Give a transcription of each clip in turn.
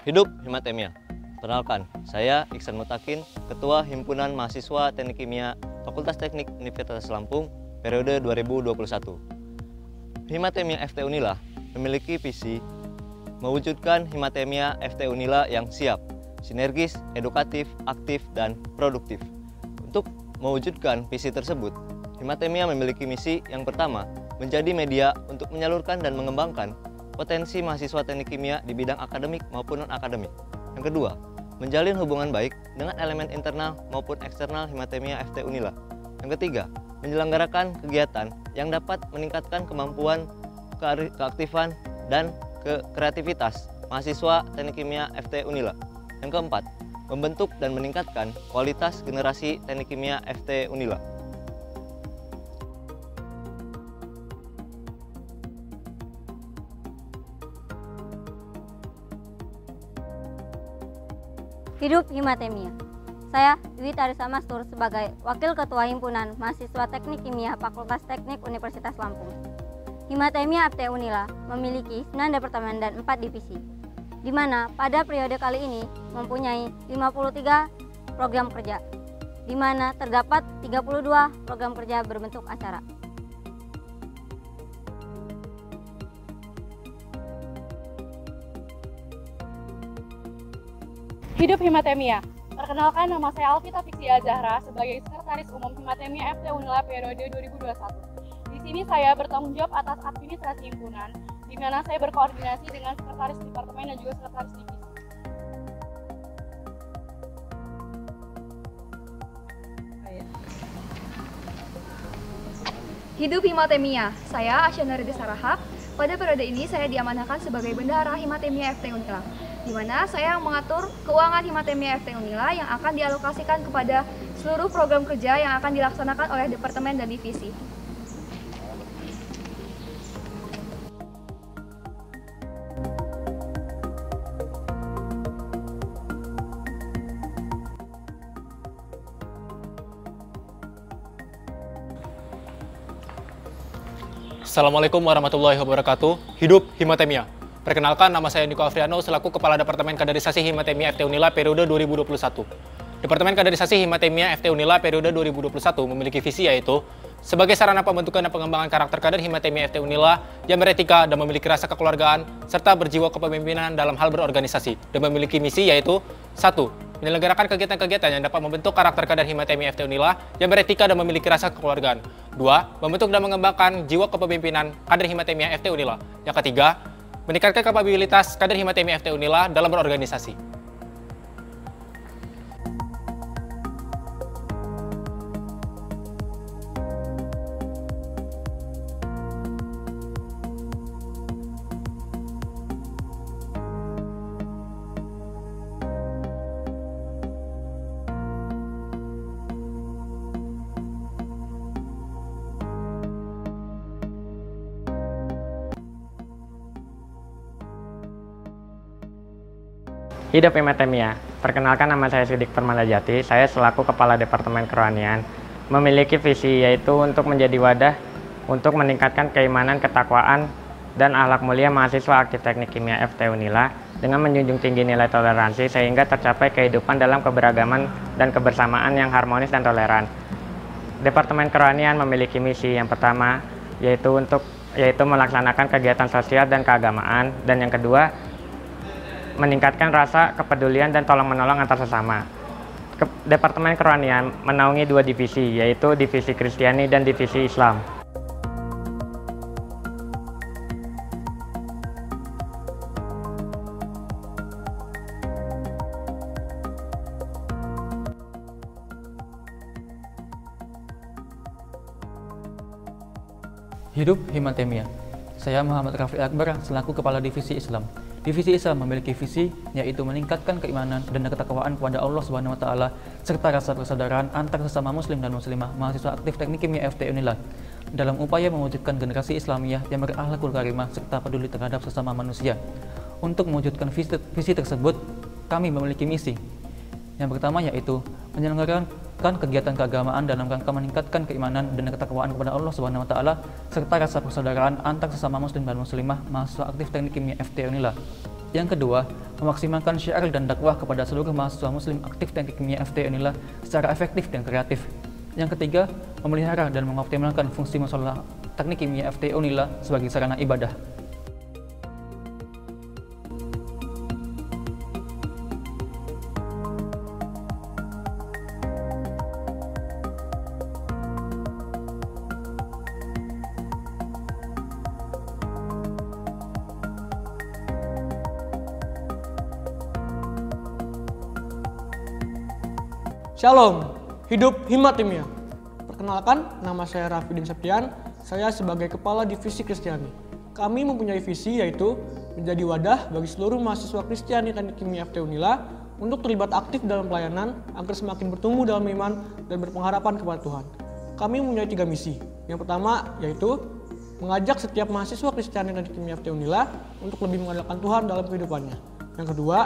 Hidup Himatemia. Perkenalkan, saya Iksan Mutakin, Ketua Himpunan Mahasiswa Teknik Kimia Fakultas Teknik Universitas Lampung periode 2021. Himatemia FT Unila memiliki visi mewujudkan Himatemia FT Unila yang siap, sinergis, edukatif, aktif, dan produktif. Untuk mewujudkan visi tersebut, Himatemia memiliki misi yang pertama, menjadi media untuk menyalurkan dan mengembangkan potensi mahasiswa teknik kimia di bidang akademik maupun non-akademik. Yang kedua, menjalin hubungan baik dengan elemen internal maupun eksternal Himatemia FT Unila. Yang ketiga, menyelenggarakan kegiatan yang dapat meningkatkan kemampuan, keaktifan, dan kreativitas mahasiswa teknik kimia FT Unila. Yang keempat, membentuk dan meningkatkan kualitas generasi teknik kimia FT Unila. Hidup Himatemia. Saya Dwi Tarisa Mastur sebagai Wakil Ketua Himpunan Mahasiswa Teknik Kimia Fakultas Teknik Universitas Lampung. Himatemia FT Unila memiliki 9 departemen dan 4 divisi, di mana pada periode kali ini mempunyai 53 program kerja, di mana terdapat 32 program kerja berbentuk acara. Hidup Himatemia. Perkenalkan, nama saya Alvita Fiksia Zahra sebagai Sekretaris Umum Himatemia FT Unila periode 2021. Di sini saya bertanggung jawab atas administrasi himpunan, di mana saya berkoordinasi dengan Sekretaris Departemen dan juga Sekretaris Divisi. Hidup Himatemia. Saya Asyana Ridi Sarahap. Pada periode ini saya diamanahkan sebagai Bendahara Himatemia FT Unila, di mana saya mengatur keuangan Himatemia FT Unila yang akan dialokasikan kepada seluruh program kerja yang akan dilaksanakan oleh departemen dan divisi. Assalamualaikum warahmatullahi wabarakatuh. Hidup Himatemia. Perkenalkan, nama saya Niko Afriano selaku Kepala Departemen Kaderisasi Himatemia FT Unila periode 2021. Departemen Kaderisasi Himatemia FT Unila periode 2021 memiliki visi yaitu sebagai sarana pembentukan dan pengembangan karakter kader Himatemia FT Unila yang beretika dan memiliki rasa kekeluargaan serta berjiwa kepemimpinan dalam hal berorganisasi, dan memiliki misi yaitu 1. Menyelenggarakan kegiatan-kegiatan yang dapat membentuk karakter kader Himatemia FT Unila yang beretika dan memiliki rasa kekeluargaan. 2. Membentuk dan mengembangkan jiwa kepemimpinan kader Himatemia FT Unila. Yang ketiga, meningkatkan kapabilitas kader Himatemia FT Unila dalam berorganisasi. Hidup Himatemia. Perkenalkan, nama saya Sidik Permandajati. Saya selaku Kepala Departemen Kerohanian memiliki visi yaitu untuk menjadi wadah untuk meningkatkan keimanan, ketakwaan, dan akhlak mulia mahasiswa aktif Teknik Kimia FT Unila dengan menjunjung tinggi nilai toleransi sehingga tercapai kehidupan dalam keberagaman dan kebersamaan yang harmonis dan toleran. Departemen Kerohanian memiliki misi yang pertama yaitu melaksanakan kegiatan sosial dan keagamaan, dan yang kedua meningkatkan rasa kepedulian dan tolong-menolong antar sesama. Departemen Kerohanian menaungi 2 divisi, yaitu Divisi Kristiani dan Divisi Islam. Hidup Himatemia. Saya Muhammad Rafi Akbar selaku Kepala Divisi Islam. Divisi Islam memiliki visi yaitu meningkatkan keimanan dan ketakwaan kepada Allah Subhanahu wa taala serta rasa persaudaraan antar sesama muslim dan muslimah mahasiswa aktif Teknik Kimia FT Unila dalam upaya mewujudkan generasi Islamiyah yang berakhlakul karimah serta peduli terhadap sesama manusia. Untuk mewujudkan visi tersebut, kami memiliki misi. Yang pertama yaitu menyelenggarakan kegiatan keagamaan dalam rangka meningkatkan keimanan dan ketakwaan kepada Allah Subhanahu wa taala serta rasa persaudaraan antar sesama muslim dan muslimah mahasiswa aktif Teknik Kimia FT Unila. Yang kedua, memaksimalkan syiar dan dakwah kepada seluruh mahasiswa muslim aktif Teknik Kimia FT Unila secara efektif dan kreatif. Yang ketiga, memelihara dan mengoptimalkan fungsi musola Teknik Kimia FT Unila sebagai sarana ibadah. Shalom, hidup Himatemia. Perkenalkan, nama saya Rafidin Septian, saya sebagai Kepala Divisi Kristiani. Kami mempunyai visi yaitu menjadi wadah bagi seluruh mahasiswa Kristiani Teknik Kimia FT Unila untuk terlibat aktif dalam pelayanan agar semakin bertumbuh dalam iman dan berpengharapan kepada Tuhan. Kami mempunyai 3 misi. Yang pertama yaitu mengajak setiap mahasiswa Kristiani Teknik Kimia FT Unila untuk lebih mengandalkan Tuhan dalam kehidupannya. Yang kedua,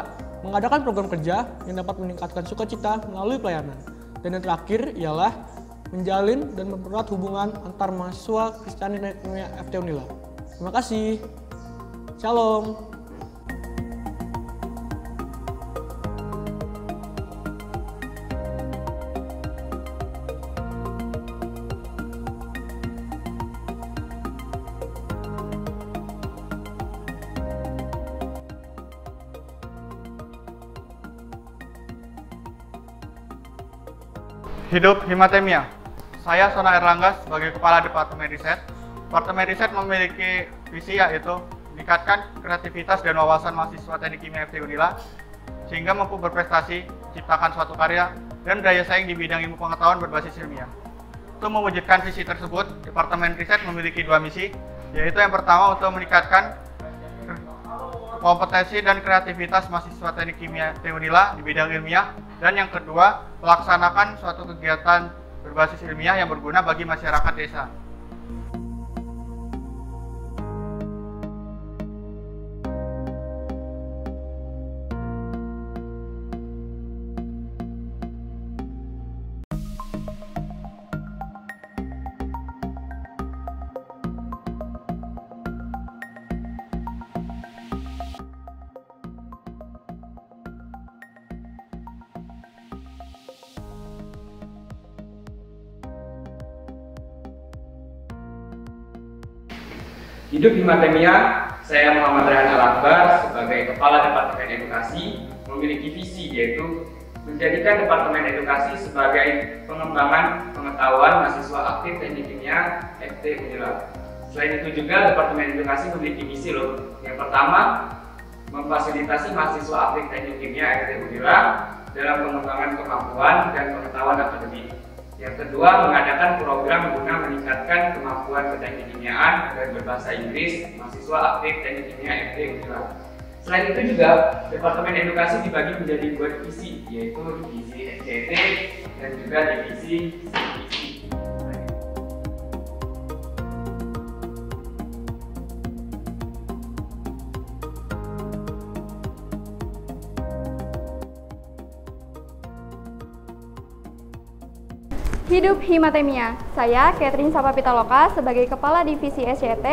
mengadakan program kerja yang dapat meningkatkan sukacita melalui pelayanan. Dan yang terakhir ialah menjalin dan mempererat hubungan antar mahasiswa Kristiani Teknik Kimia FT Unila. Terima kasih. Shalom. Hidup Himatemia. Saya Sona Erlangga sebagai Kepala Departemen Riset. Departemen Riset memiliki visi yaitu meningkatkan kreativitas dan wawasan mahasiswa Teknik Kimia FT Unila sehingga mampu berprestasi, ciptakan suatu karya, dan daya saing di bidang ilmu pengetahuan berbasis ilmiah. Untuk mewujudkan visi tersebut, Departemen Riset memiliki 2 misi, yaitu yang pertama untuk meningkatkan kompetensi dan kreativitas mahasiswa Teknik Kimia FT Unila di bidang ilmiah, dan yang kedua, melaksanakan suatu kegiatan berbasis ilmiah yang berguna bagi masyarakat desa. Hidup Himatemia, saya Muhammad Rehan Al-Akbar sebagai Kepala Departemen Edukasi memiliki visi yaitu menjadikan Departemen Edukasi sebagai pengembangan pengetahuan mahasiswa aktif Teknik Kimia FT Unila. Selain itu juga Departemen Edukasi memiliki misi loh. Yang pertama, memfasilitasi mahasiswa aktif Teknik Kimia FT Unila dalam pengembangan kemampuan dan pengetahuan akademik. Yang kedua, mengadakan program guna meningkatkan kemampuan keteknik kimiaan dan berbahasa Inggris mahasiswa aktif Teknik Kimia FT Unila. Selain itu juga, Departemen Edukasi dibagi menjadi 2 divisi, yaitu divisi SCT dan juga divisi CVC. Hidup Himatemia. Saya Catherine Sapapitaloka sebagai Kepala Divisi SCT.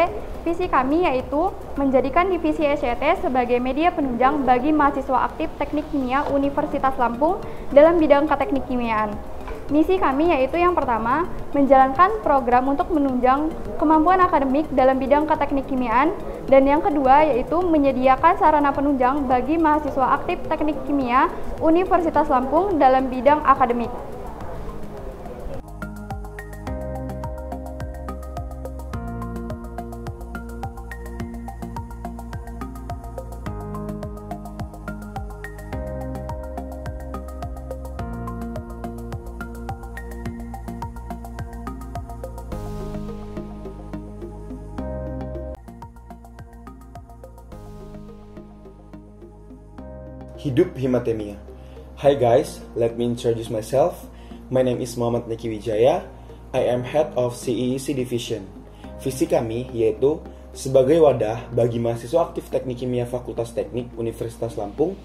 Visi kami yaitu menjadikan Divisi SCT sebagai media penunjang bagi mahasiswa aktif Teknik Kimia Universitas Lampung dalam bidang keteknik kimiaan. Misi kami yaitu yang pertama, menjalankan program untuk menunjang kemampuan akademik dalam bidang keteknik kimiaan, dan yang kedua yaitu menyediakan sarana penunjang bagi mahasiswa aktif Teknik Kimia Universitas Lampung dalam bidang akademik. Hidup Himatemia. Hi guys, let me introduce myself. My name is Muhammad Neki Wijaya. I am head of CEEC Division. Visi kami yaitu sebagai wadah bagi mahasiswa aktif Teknik Kimia Fakultas Teknik Universitas Lampung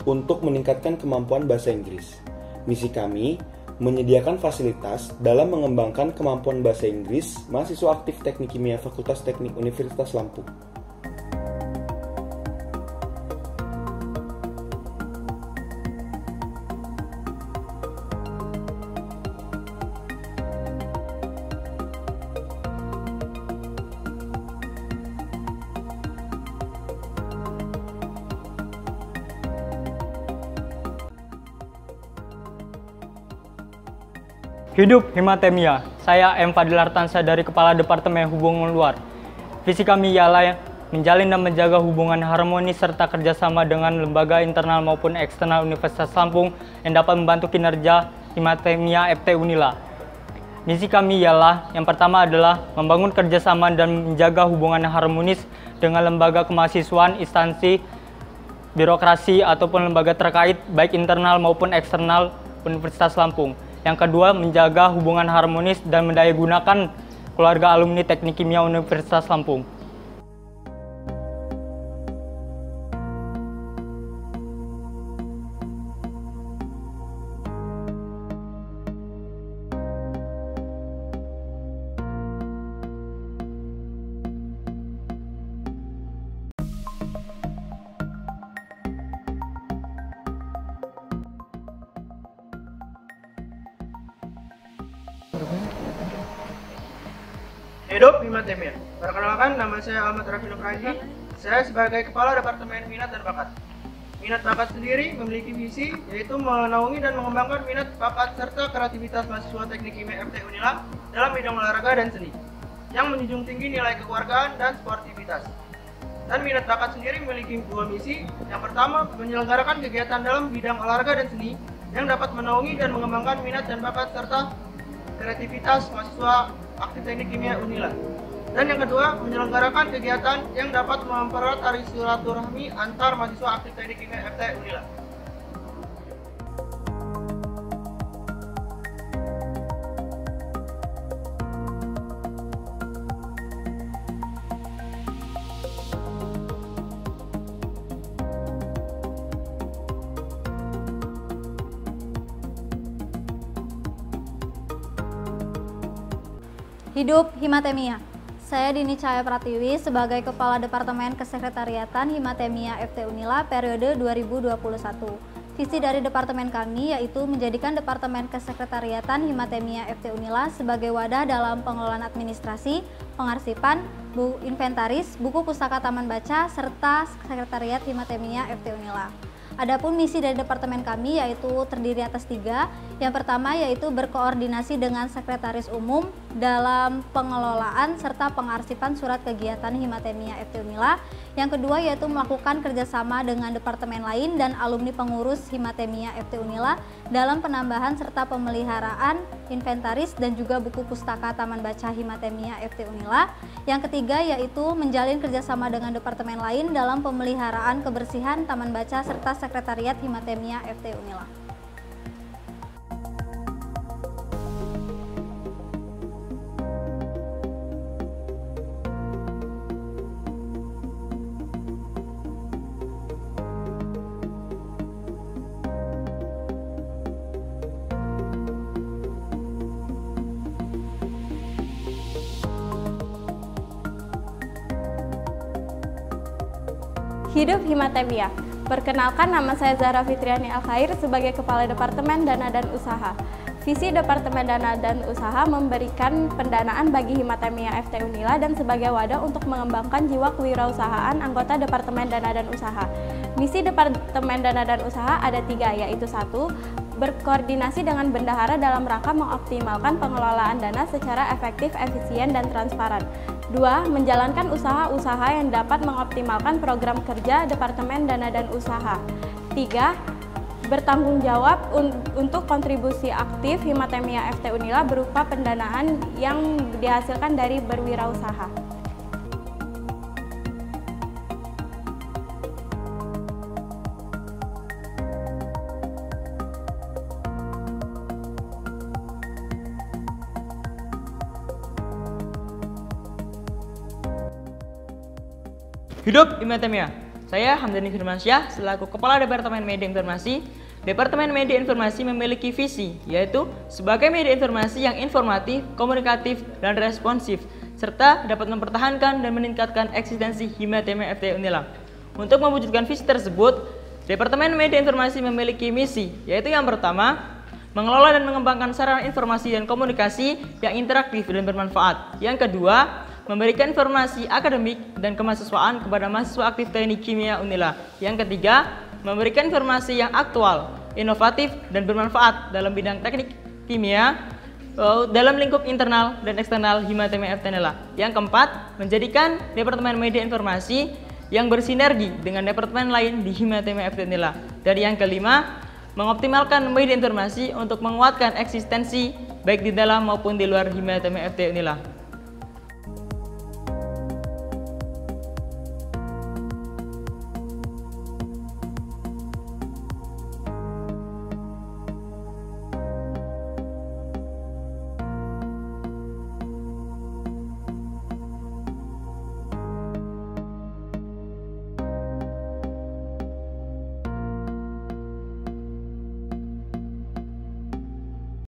untuk meningkatkan kemampuan bahasa Inggris. Misi kami menyediakan fasilitas dalam mengembangkan kemampuan bahasa Inggris mahasiswa aktif Teknik Kimia Fakultas Teknik Universitas Lampung. Hidup Himatemia. Saya M. Fadil Artansa dari Kepala Departemen Hubungan Luar. Visi kami ialah menjalin dan menjaga hubungan harmonis serta kerjasama dengan lembaga internal maupun eksternal Universitas Lampung yang dapat membantu kinerja Himatemia FT Unila. Misi kami ialah yang pertama adalah membangun kerjasama dan menjaga hubungan harmonis dengan lembaga kemahasiswaan, instansi, birokrasi ataupun lembaga terkait baik internal maupun eksternal Universitas Lampung. Yang kedua, menjaga hubungan harmonis dan mendayagunakan keluarga alumni Teknik Kimia Universitas Lampung. Hidup Himatemia. Perkenalkan, nama saya Ahmad Raffi Nukraji. Saya sebagai Kepala Departemen Minat dan Bakat. Minat bakat sendiri memiliki visi yaitu menaungi dan mengembangkan minat, bakat, serta kreativitas mahasiswa Teknik Kimia FT Unila dalam bidang olahraga dan seni yang menjunjung tinggi nilai kekeluargaan dan sportivitas. Dan minat bakat sendiri memiliki dua misi. Yang pertama, menyelenggarakan kegiatan dalam bidang olahraga dan seni yang dapat menaungi dan mengembangkan minat dan bakat serta kreativitas mahasiswa aktif Teknik Kimia Unila. Dan yang kedua, menyelenggarakan kegiatan yang dapat mempererat tali silaturahmi antar mahasiswa aktif Teknik Kimia FT Unila. Hidup Himatemia. Saya Dini Cahaya Pratiwi sebagai Kepala Departemen Kesekretariatan Himatemia FT Unila periode 2021. Visi dari departemen kami yaitu menjadikan Departemen Kesekretariatan Himatemia FT Unila sebagai wadah dalam pengelolaan administrasi, pengarsipan, inventaris, buku pustaka taman baca, serta sekretariat Himatemia FT Unila. Adapun misi dari departemen kami yaitu terdiri atas 3. Yang pertama yaitu berkoordinasi dengan Sekretaris Umum dalam pengelolaan serta pengarsipan surat kegiatan Himatemia FT Unila. Yang kedua yaitu melakukan kerjasama dengan departemen lain dan alumni pengurus Himatemia FT Unila dalam penambahan serta pemeliharaan inventaris dan juga buku pustaka taman baca Himatemia FT Unila. Yang ketiga yaitu menjalin kerjasama dengan departemen lain dalam pemeliharaan kebersihan taman baca serta sekretariat Himatemia FT Unila. Hidup Himatemia. Perkenalkan, nama saya Zahra Fitriani Al-Khair sebagai Kepala Departemen Dana dan Usaha. Visi Departemen Dana dan Usaha memberikan pendanaan bagi Himatemia FT Unila dan sebagai wadah untuk mengembangkan jiwa kewirausahaan anggota Departemen Dana dan Usaha. Misi Departemen Dana dan Usaha ada 3, yaitu 1. Berkoordinasi dengan bendahara dalam rangka mengoptimalkan pengelolaan dana secara efektif, efisien, dan transparan. 2. Menjalankan usaha-usaha yang dapat mengoptimalkan program kerja Departemen Dana dan Usaha. 3. Bertanggung jawab untuk kontribusi aktif Himatemia FT Unila berupa pendanaan yang dihasilkan dari berwirausaha. Hidup Himatemia. Saya Hamdani Firmansyah selaku Kepala Departemen Media Informasi. Departemen Media Informasi memiliki visi, yaitu sebagai media informasi yang informatif, komunikatif, dan responsif, serta dapat mempertahankan dan meningkatkan eksistensi Himatemia FT Unila. Untuk mewujudkan visi tersebut, Departemen Media Informasi memiliki misi, yaitu yang pertama, mengelola dan mengembangkan sarana informasi dan komunikasi yang interaktif dan bermanfaat. Yang kedua, memberikan informasi akademik dan kemahasiswaan kepada mahasiswa aktif Teknik Kimia Unila. Yang ketiga, memberikan informasi yang aktual, inovatif, dan bermanfaat dalam bidang teknik kimia dalam lingkup internal dan eksternal Himatemia FT Unila. Yang keempat, menjadikan Departemen Media Informasi yang bersinergi dengan departemen lain di Himatemia FT Unila. Dan yang kelima, mengoptimalkan media informasi untuk menguatkan eksistensi baik di dalam maupun di luar Himatemia FT Unila.